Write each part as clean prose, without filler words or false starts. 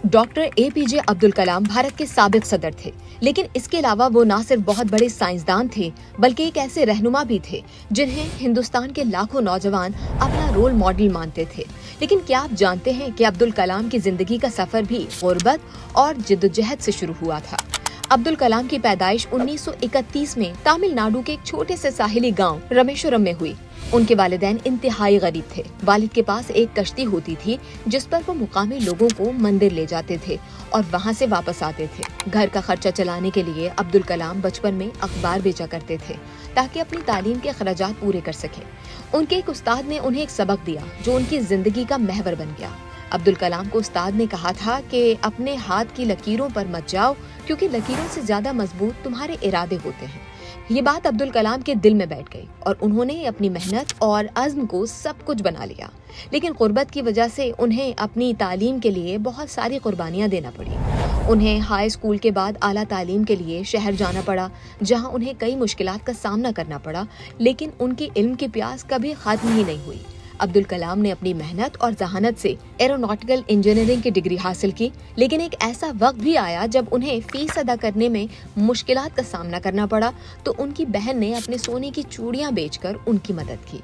Doctor APJ Abdul Kalam Bharat के साबिक सदर थे, लेकिन इसके अलावा वो न सिर्फ बहुत बड़े साइंसदान थे बल्कि एक ऐसे रहनुमा भी थे जिन्हें हिंदुस्तान के लाखों नौजवान अपना रोल मॉडल मानते थे। लेकिन क्या आप जानते हैं कि अब्दुल कलाम की जिंदगी का सफर भी गुर्बत और जिद्दोजहद से शुरू हुआ था। अब्दुल कलाम की पैदाइश 1931 में तमिलनाडु के एक छोटे से साहिली गांव रामेश्वरम में हुई। उनके वालिदैन इंतहाई गरीब थे। वालिद के पास एक कश्ती होती थी जिस पर वो मुकामी लोगों को मंदिर ले जाते थे और वहां से वापस आते थे। घर का खर्चा चलाने के लिए अब्दुल कलाम बचपन में अखबार बेचा करते थे ताकि अपनी तालीम के खर्चात पूरे कर सकें। उनके एक उस्ताद ने उन्हें एक सबक दिया जो उनकी जिंदगी का महवर बन गया। अब्दुल कलाम को उस्ताद ने कहा था कि अपने हाथ की लकीरों पर मत जाओ, क्योंकि लकीरों से ज्यादा मजबूत तुम्हारे इरादे होते हैं। ये बात अब्दुल कलाम के दिल में बैठ गई और उन्होंने अपनी मेहनत और अज़्म को सब कुछ बना लिया। लेकिन गुर्बत की वजह से उन्हें अपनी तालीम के लिए बहुत सारी कुर्बानियां देना पड़ी। उन्हें हाई स्कूल के बाद आला तालीम के लिए शहर जाना पड़ा, जहां उन्हें कई मुश्किलात का सामना करना पड़ा, लेकिन उनकी इल्म की प्यास कभी खत्म ही नहीं हुई। अब्दुल कलाम ने अपनी मेहनत और जहानत से एरोनॉटिकल इंजीनियरिंग की डिग्री हासिल की, लेकिन एक ऐसा वक्त भी आया जब उन्हें फीस अदा करने में मुश्किलात का सामना करना पड़ा, तो उनकी बहन ने अपने सोने की चूड़ियां बेचकर उनकी मदद की।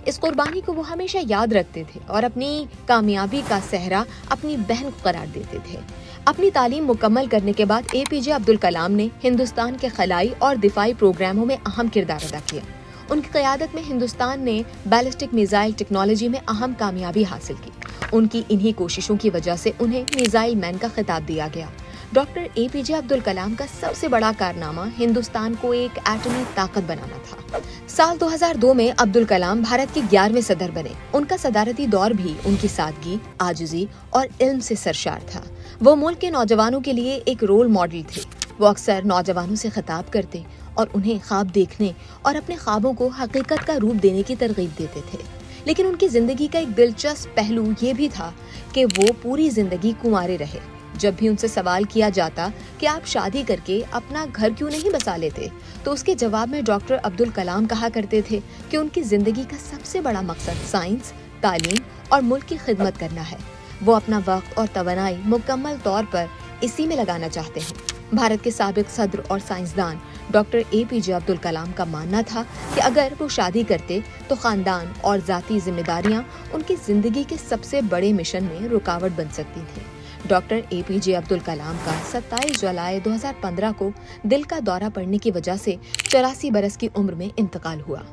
इस कुर्बानी को वो हमेशा याद रखते थे और अपनी कामयाबी का सेहरा अपनी बहन को करार देते थे। अपनी तालीम मुकम्मल करने के बाद एपीजे अब्दुल कलाम ने हिंदुस्तान के खलाई और दिफाई प्रोग्रामों में अहम किरदार अदा किया। उनकी क़यादत में हिंदुस्तान ने बैलिस्टिक मिसाइल टेक्नोलॉजी में अहम कामयाबी हासिल की। उनकी इन्हीं कोशिशों की वजह से उन्हें मिसाइल मैन का खिताब दिया गया। डॉक्टर एपीजे अब्दुल कलाम का सबसे बड़ा कारनामा हिंदुस्तान को एक एटमी ताकत बनाना था। साल 2002 में अब्दुल कलाम भारत के 11वें सदर बने। उनका सदारती दौर भी उनकी सादगी, आजिज़ी और इल्म से सरशार था। वो मुल्क के नौजवानों के लिए एक रोल मॉडल थे। वो अक्सर नौजवानों से खिताब करते और उन्हें ख्वाब देखने और अपने ख्वाबों को हकीकत का रूप देने की तरगीब देते थे। लेकिन उनकी जिंदगी का एक दिलचस्प पहलू ये भी था कि वो पूरी जिंदगी कुंवारे रहे। जब भी उनसे सवाल किया जाता कि आप शादी करके अपना घर क्यों नहीं बसा लेते, तो उसके जवाब में डॉक्टर अब्दुल कलाम कहा करते थे कि उनकी जिंदगी का सबसे बड़ा मकसद साइंस, तालीम और मुल्क की खिदमत करना है। वो अपना वक्त और तवानाई मुकम्मल तौर पर इसी में लगाना चाहते हैं। भारत के साबिक सदर और साइंसदान डॉक्टर एपीजे अब्दुल कलाम का मानना था कि अगर वो शादी करते तो खानदान और जाती जिम्मेदारियां उनकी जिंदगी के सबसे बड़े मिशन में रुकावट बन सकती थी। डॉक्टर एपीजे अब्दुल कलाम का 27 जुलाई 2015 को दिल का दौरा पड़ने की वजह से 84 बरस की उम्र में इंतकाल हुआ।